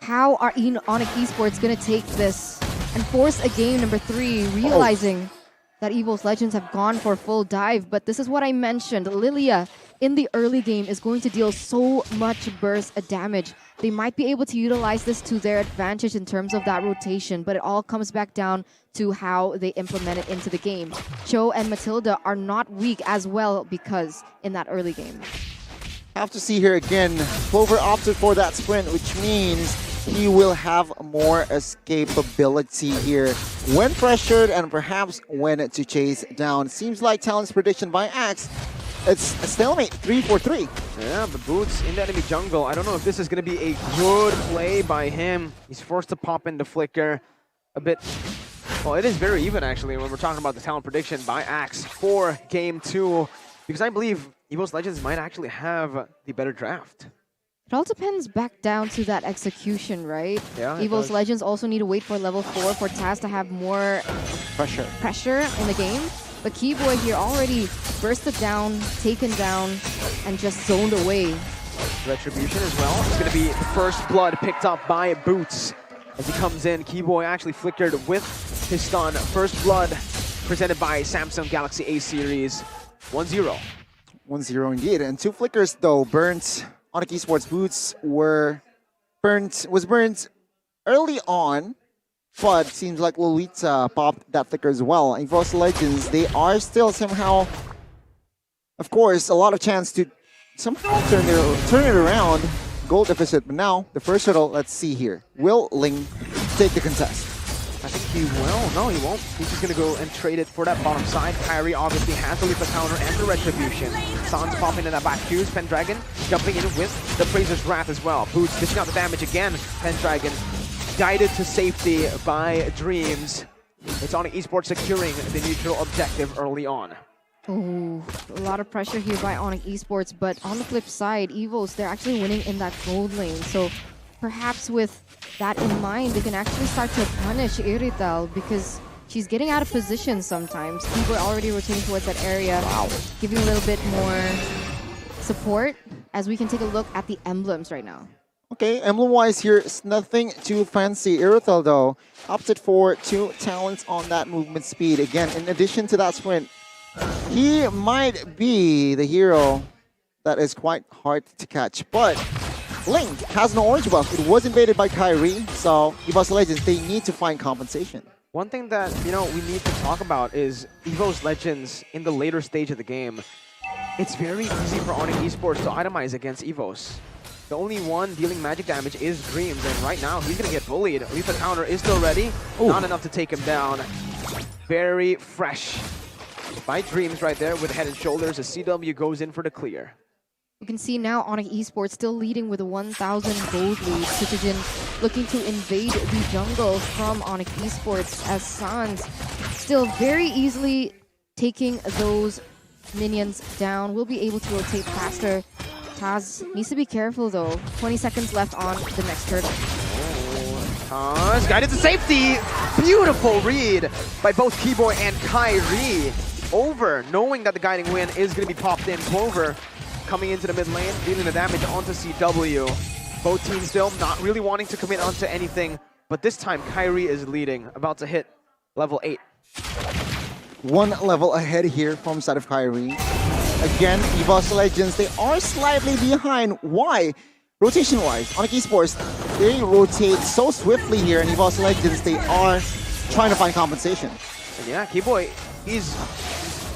how are ONIC Esports going to take this and force a game number 3, realizing that EVOS Legends have gone for a full dive. But this is what I mentioned. Lilia in the early game is going to deal so much burst damage. They might be able to utilize this to their advantage in terms of that rotation, but it all comes back down to how they implement it into the game. Cho and Matilda are not weak as well because in that early game. Have to see here again. Clover opted for that sprint, which means he will have more escapability here when pressured and perhaps when to chase down. Seems like Talon's prediction by Axe, it's a stalemate, 3-4-3. Yeah, but Boots in the enemy jungle. I don't know if this is going to be a good play by him. He's forced to pop into Flicker a bit. Well, it is very even actually when we're talking about the Talon prediction by Axe for Game 2. Because I believe EVOS Legends might actually have the better draft. It all depends back down to that execution, right? Yeah, EVOS Legends also need to wait for level 4 for Taz to have more pressure in the game. But Keyboy here already bursted down, taken down, and just zoned away. Retribution as well. It's going to be first blood picked up by Boots. As he comes in, Keyboy actually flickered with his stun. First blood presented by Samsung Galaxy A series. 1-0. 1-0 indeed. And 2 flickers though. Burnt. ONIC Esports Boots was burnt early on, but seems like Lolita popped that flicker as well. EVOS Legends, they are still somehow, of course, a lot of chance to somehow turn it around. Goal deficit, but now the first hurdle, let's see here. Will Ling take the contest? I think he will. No, he won't. He's just going to go and trade it for that bottom side. Kyrie obviously has to leave the counter and the retribution. Sans popping in that back queues. Pendragon jumping in with the Praiser's Wrath as well. Boots dishing out the damage again. Pendragon guided to safety by Dreams. It's ONIC Esports securing the neutral objective early on. Ooh, a lot of pressure here by ONIC Esports, but on the flip side, EVOS, they're actually winning in that gold lane. So perhaps with that in mind, they can actually start to punish Irital because she's getting out of position sometimes. Keyboard already rotating towards that area, giving a little bit more support as we can take a look at the emblems right now. Okay, emblem-wise here, it's nothing too fancy. Irital, though, opted for 2 talents on that movement speed. Again, in addition to that sprint, he might be the hero that is quite hard to catch. But Link has no orange buff. It was invaded by Kyrie, so EVOS Legends, they need to find compensation. One thing that, we need to talk about is EVOS Legends in the later stage of the game. It's very easy for ONIC Esports to itemize against EVOS. The only one dealing magic damage is Dreams, and right now he's going to get bullied. Lethal counter is still ready. Ooh. Not enough to take him down. Very fresh by Dreams right there with head and shoulders as CW goes in for the clear. You can see now ONIC Esports still leading with a 1,000 gold lead. Citizen looking to invade the jungle from ONIC Esports as Sans still very easily taking those minions down. Will be able to rotate faster. Taz needs to be careful though. 20 seconds left on the next turtle. Taz guided to safety. Beautiful read by both Keyboy and Kyrie. Over, knowing that the guiding win is going to be popped in. Clover coming into the mid lane, dealing the damage onto CW. Both teams still not really wanting to commit onto anything, but this time Kyrie is leading, about to hit level 8. 1 level ahead here from side of Kyrie. Again, EVOS Legends, they are slightly behind. Why? Rotation-wise, ONIC Esports, they rotate so swiftly here, and EVOS Legends, they are trying to find compensation. And yeah, Keyboy, he's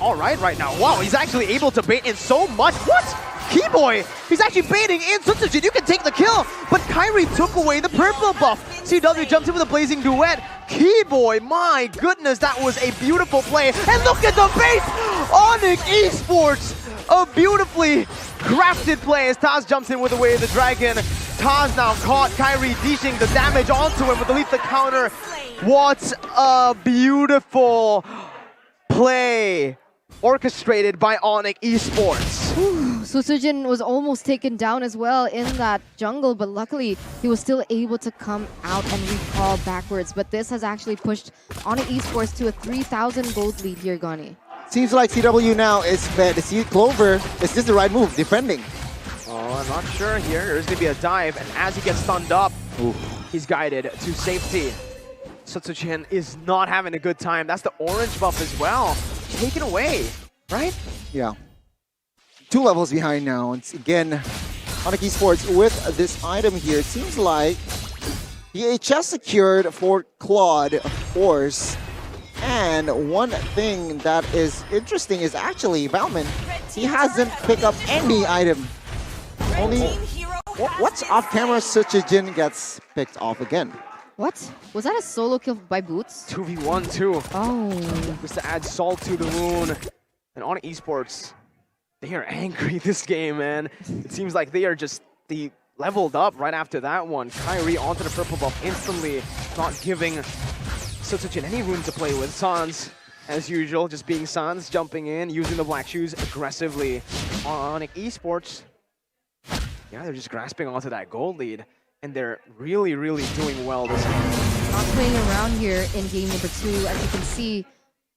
all right now. Wow, he's actually able to bait in so much. What? Keyboy, he's actually baiting in. Sutsujin, you can take the kill, but Kyrie took away the purple buff. CW jumped in with a blazing duet. Keyboy, my goodness, that was a beautiful play. And look at the base! ONIC Esports, a beautifully crafted play as Taz jumps in with the Way of the Dragon. Taz now caught, Kyrie dishing the damage onto him with the lethal counter. What a beautiful play orchestrated by ONIC Esports. Susujin was almost taken down as well in that jungle, but luckily he was still able to come out and recall backwards. But this has actually pushed ONIC Esports to a 3,000 gold lead here, Gani. Seems like CW now is fed. See Clover, is this the right move? Defending. Oh, I'm not sure here. There's going to be a dive, and as he gets stunned up, Ooh. He's guided to safety. Sutsujin is not having a good time. That's the orange buff as well. Taken away, right? Yeah. 2 levels behind now. It's again, ONIC ESPORTS with this item here. It seems like EHS secured for Claude, of course. And one thing that is interesting is actually Bauman. He hasn't picked up any item. Only what's off camera? Sutsujin gets picked off again. What? Was that a solo kill by Boots? 2v1 too. Oh. Just to add salt to the wound. And ONIC ESPORTS, they are angry this game, man. It seems like they leveled up right after that one. Kyrie onto the purple buff instantly, not giving Sutsujin any room to play with. Sans, as usual, just being Sans, jumping in, using the black shoes aggressively. ONIC ESPORTS, yeah, they're just grasping onto that gold lead. And they're really, really doing well this game. Not playing around here in game number 2. As you can see,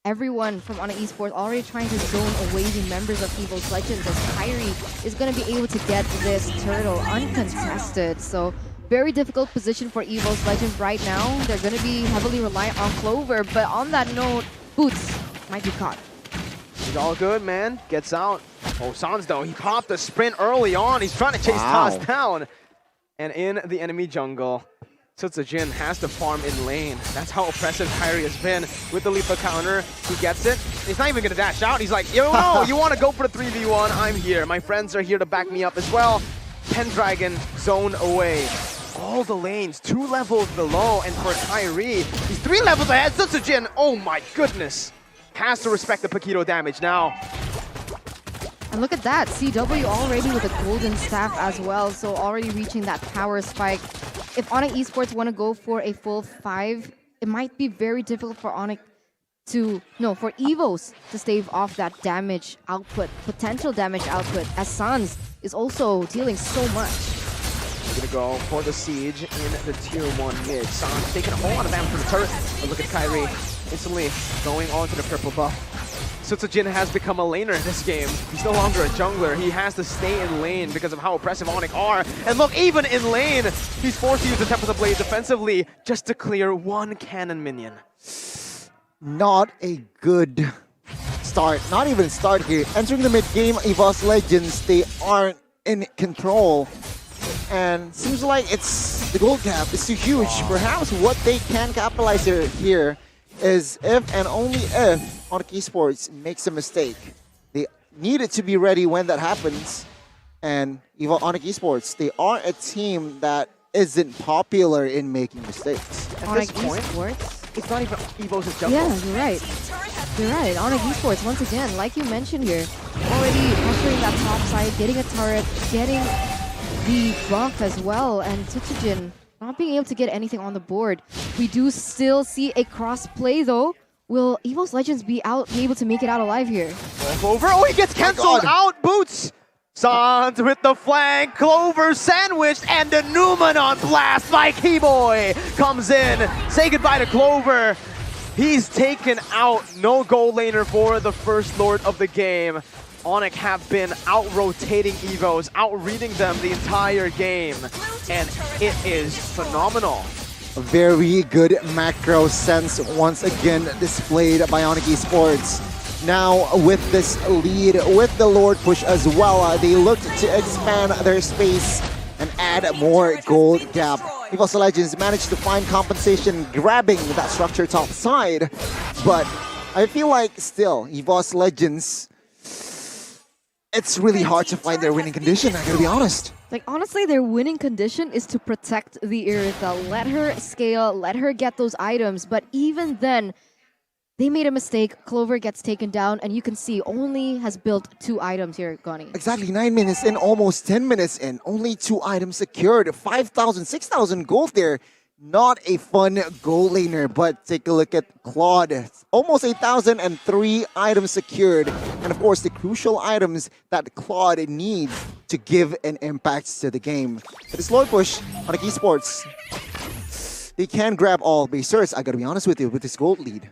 everyone from ONIC ESPORTS already trying to zone away the members of EVOS Legends, as Kyrie is going to be able to get this turtle uncontested. So very difficult position for EVOS Legends right now. They're going to be heavily reliant on Clover, but on that note, Boots might be caught. He's all good, man. Gets out. Oh, Sans though, he popped the sprint early on. He's trying to chase Taz down. And in the enemy jungle, Sutsujin has to farm in lane. That's how oppressive Kyrie has been with the Lipa counter. He gets it. He's not even going to dash out. He's like, yo, no, you want to go for the 3v1? I'm here. My friends are here to back me up as well. Pendragon zone away. All the lanes 2 levels below. And for Kyrie, he's 3 levels ahead. Sutsujin, oh my goodness. Has to respect the Paquito damage now. And look at that, CW already with a golden staff as well, so already reaching that power spike. If ONIC ESPORTS want to go for a full 5, it might be very difficult for for EVOS to stave off that damage output, potential damage output, as Sans is also dealing so much. We're gonna go for the siege in the tier 1 mid. Sans taking a whole lot of damage from the turret, but look at Kyrie instantly going on to the purple buff. Sutsujin has become a laner in this game. He's no longer a jungler. He has to stay in lane because of how oppressive ONIC are. And look, even in lane, he's forced to use the Tempest Blade defensively just to clear 1 cannon minion. Not a good start. Not even start here. Entering the mid game, EVOS Legends, they aren't in control. And seems like the gold gap is too huge. Perhaps what they can capitalize here is if and only if ONIC ESPORTS makes a mistake. They needed to be ready when that happens. And ONIC ESPORTS, they are a team that isn't popular in making mistakes. At this point, it's not even EVOS' jungle. Yeah, you're right. You're right. ONIC ESPORTS, once again, like you mentioned here, already pressuring that top side, getting a turret, getting the buff as well, and Sutsujin not being able to get anything on the board. We do still see a cross play though. Will EVOS Legends be able to make it out alive here? Over. Oh, he gets cancelled out. Boots. Sans with the flank. Clover sandwiched, and the Newman on blast by Keyboy comes in. Say goodbye to Clover. He's taken out. No goal laner for the first lord of the game. ONIC have been out-rotating EVOS, out-reading them the entire game, and it is phenomenal. A very good macro sense once again displayed by ONIC ESPORTS. Now with this lead, with the Lord push as well, they looked to expand their space and add more gold gap. EVOS Legends managed to find compensation, grabbing that structure top side, but I feel like still, EVOS Legends, it's really hard to find their winning condition, I gotta be honest. Like, honestly, their winning condition is to protect the Iritha. Let her scale, let her get those items. But even then, they made a mistake. Clover gets taken down, and you can see only has built 2 items here, Goni. Exactly, 9 minutes in, almost 10 minutes in. Only 2 items secured. 5,000, 6,000 gold there. Not a fun goal laner, but take a look at Claude. Almost 8,000 and 3 items secured. And of course, the crucial items that Claude needs to give an impact to the game. But the slow push on ONIC ESPORTS, they can grab all base certs, I gotta be honest with you, with this gold lead.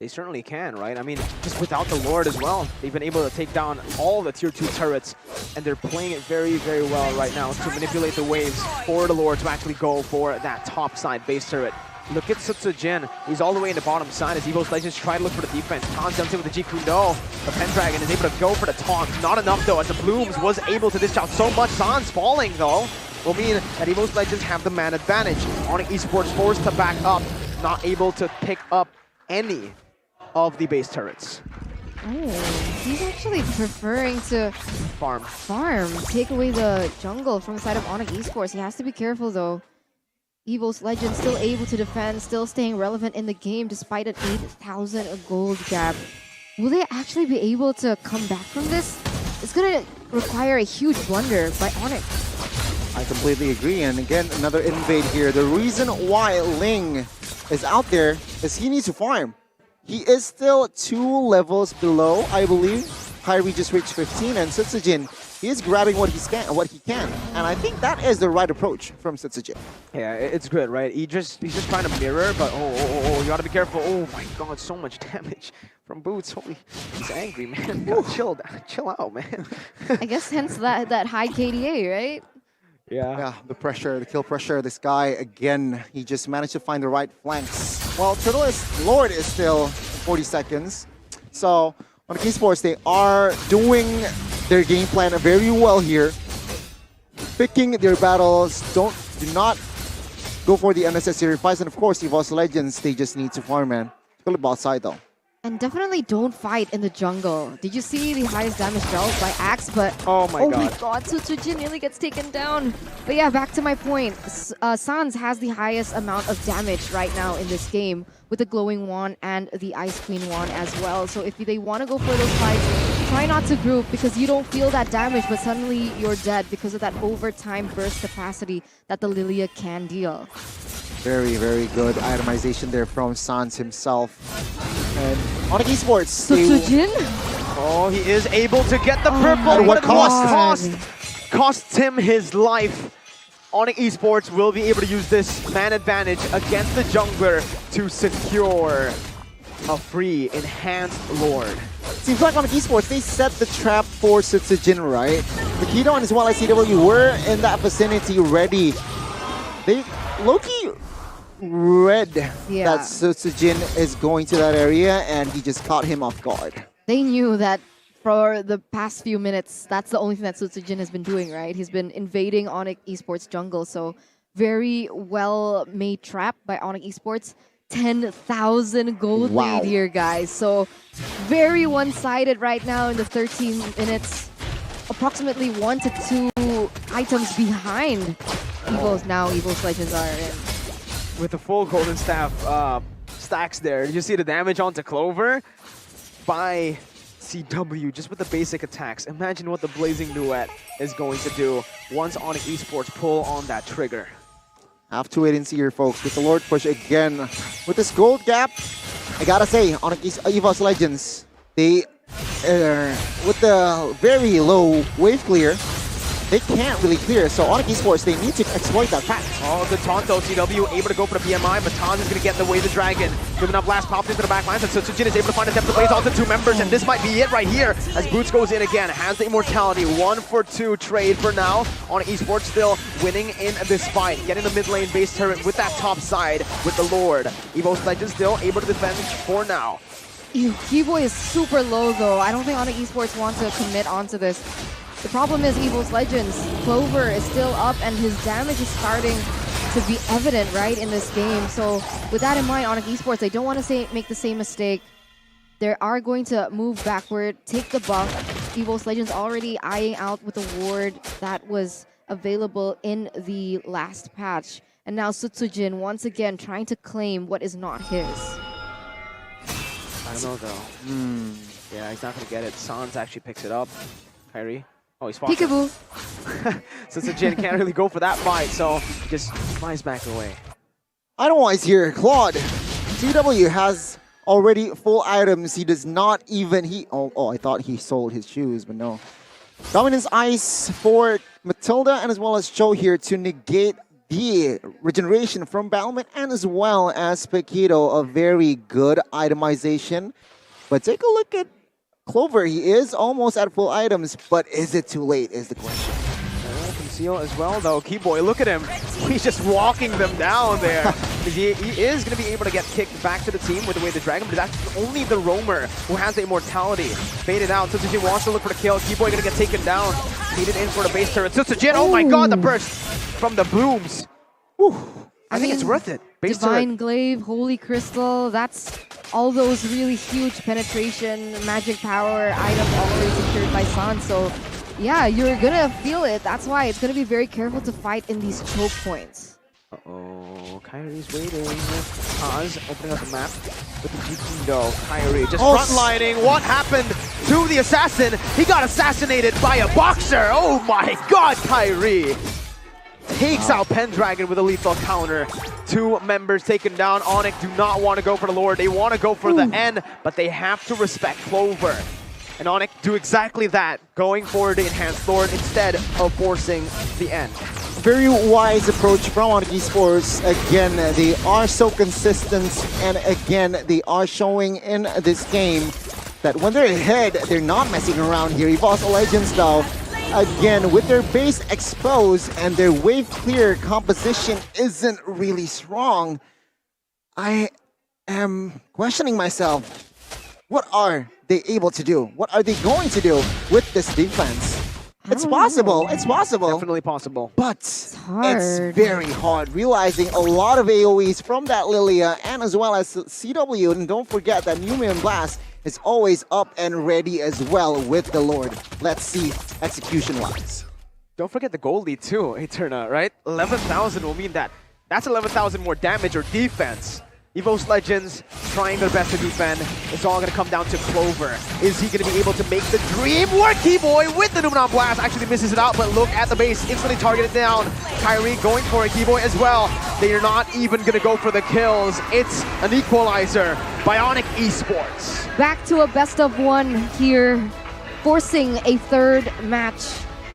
They certainly can, right? I mean, just without the Lord as well, they've been able to take down all the tier 2 turrets, and they're playing it very, very well right now to manipulate the waves for the Lord to actually go for that top side base turret. Look at Sutsujin. He's all the way in the bottom side as EVOS Legends try to look for the defense. Khan jumps in with the Jikundo. The Pendragon is able to go for the taunt. Not enough though, as the Blooms was able to dish out so much. Sans falling though will mean that EVOS Legends have the man advantage. ONIC Esports forced to back up, not able to pick up any of the base turrets. Oh, he's actually preferring to Farm. take away the jungle from the side of ONIC Esports. He has to be careful though. EVOS Legends still able to defend, still staying relevant in the game despite an 8,000 gold gap. Will they actually be able to come back from this? It's going to require a huge blunder by ONIC. I completely agree. And again, another invade here. The reason why Ling is out there is he needs to farm. He is still 2 levels below, I believe. Kyrie just reached 15, and Sutsujin, he is grabbing what he can. And I think that is the right approach from Sutsujin. Yeah, it's good, right? He's just trying to mirror, but you gotta be careful. Oh my god, so much damage from Boots. Holy, he's angry, man. Chill out, man. I guess hence that high KDA, right? Yeah, the pressure, the kill pressure. This guy, again, he just managed to find the right flanks. Well, Lord is still 40 seconds. So, on the Esports, they are doing their game plan very well here. Picking their battles, do not go for the unnecessary fights. And of course, EVOS Legends, they just need to farm, man. Pull it outside though. And definitely don't fight in the jungle. Did you see the highest damage dealt by Axe? But oh my god, Sutsujin nearly gets taken down. But yeah, back to my point. Sans has the highest amount of damage right now in this game with the Glowing Wand and the Ice Queen Wand as well. So if they want to go for those fights, try not to group because you don't feel that damage, but suddenly you're dead because of that overtime burst capacity that the Lilia can deal. Very, very good itemization there from Sans himself. And ONIC Esports. Sutsujin? Oh, he is able to get the purple. At what Costs him his life. ONIC Esports will be able to use this man advantage against the jungler to secure a free enhanced Lord. Seems like ONIC Esports, they set the trap for Sutsujin, right? Makito and as well as CW were in that vicinity ready. They low-key read that Sutsujin is going to that area and he just caught him off guard. They knew that for the past few minutes, that's the only thing that Sutsujin has been doing, right? He's been invading ONIC Esports jungle, so very well-made trap by ONIC Esports. 10,000 gold lead here, guys. So very one-sided right now in the 13 minutes. Approximately 1 to 2 items behind EVOS now. EVOS Legends are in. With the full golden staff stacks there. Did you see the damage onto Clover? By CW, just with the basic attacks. Imagine what the Blazing Duet is going to do once ONIC Esports pull on that trigger. Have to wait and see here, folks. With the Lord push again. With this gold gap, I gotta say, ONIC EVOS Legends, they, with the very low wave clear, they can't really clear. So ONIC Esports, they need to exploit that fact. Oh, good taunt though. CW able to go for the PMI, but Taz is going to get in the way of the Dragon. Good enough blast popped into the back lines, and Sutsujin is able to find a depth of blaze onto 2 members, and this might be it right here as Boots goes in again. Has the immortality. 1 for 2 trade for now. ONIC Esports still winning in this fight. Getting the mid lane base turret with that top side with the Lord. EVOS Legends still able to defend for now. Keyboy is super low though. I don't think ONIC Esports wants to commit onto this. The problem is EVOS Legends, Clover is still up and his damage is starting to be evident, right, in this game. So with that in mind, ONIC Esports, they don't want to make the same mistake. They are going to move backward, take the buff. EVOS Legends already eyeing out with the ward that was available in the last patch. And now Sutsujin once again trying to claim what is not his. I don't know though. Yeah, he's not going to get it. Sans actually picks it up. Kyrie. Oh, he's fought. Peekaboo. Sutsujin can't really go for that fight, so just flies back away. Item-wise here, Claude. CW has already full items. He does not even... I thought he sold his shoes, but no. Dominance Ice for Matilda and as well as Cho here to negate the regeneration from Battlement and as well as Paquito, a very good itemization. But take a look at Clover. He is almost at full items, but is it too late is the question. Conceal as well though. Keyboy, look at him. He's just walking them down there. he is going to be able to get kicked back to the team with the way the Dragon, but it's actually only the Roamer who has the immortality. Faded out. Sutsujin wants to look for the kill. Keyboy going to get taken down. Needed in for the base turret. Sutsujin, oh my god, the burst from the blooms. Whew. I think it's worth it. Base Divine turret. Glaive, Holy Crystal, that's all those really huge penetration, magic power items already secured by San. So yeah, you're gonna feel it. That's why it's gonna be very careful to fight in these choke points. Uh-oh, Kyrie's waiting. Kaz opening up the map with the GP though. Kyrie just frontlining. What happened to the assassin? He got assassinated by a boxer. Oh my god, Kyrie takes out Pendragon with a lethal counter. 2 members taken down. ONIC do not want to go for the Lord. They want to go for the N, but they have to respect Clover. And ONIC do exactly that, going for the Enhanced Lord instead of forcing the N. Very wise approach from ONIC Esports. Again, they are so consistent, and again, they are showing in this game that when they're ahead, they're not messing around here. EVOS Legends though, again, with their base exposed and their wave clear composition isn't really strong, I am questioning myself. What are they able to do? What are they going to do with this defense? It's possible. It's possible. Definitely possible. But hard. it's very hard. Realizing a lot of AoEs from that Lilia and as well as CW. And don't forget that Numian Blast is always up and ready as well with the Lord. Let's see execution-wise. Don't forget the goal lead too, Eterna, right? 11,000 will mean that. That's 11,000 more damage or defense. EVOS Legends trying their best to defend. It's all going to come down to Clover. Is he going to be able to make the dream work? Keyboy with the Numenon Blast actually misses it out, but look at the base. Instantly targeted down. Kyrie going for it. Keyboy as well. They are not even going to go for the kills. It's an equalizer by ONIC Esports. Back to a best of 1 here, forcing a third match.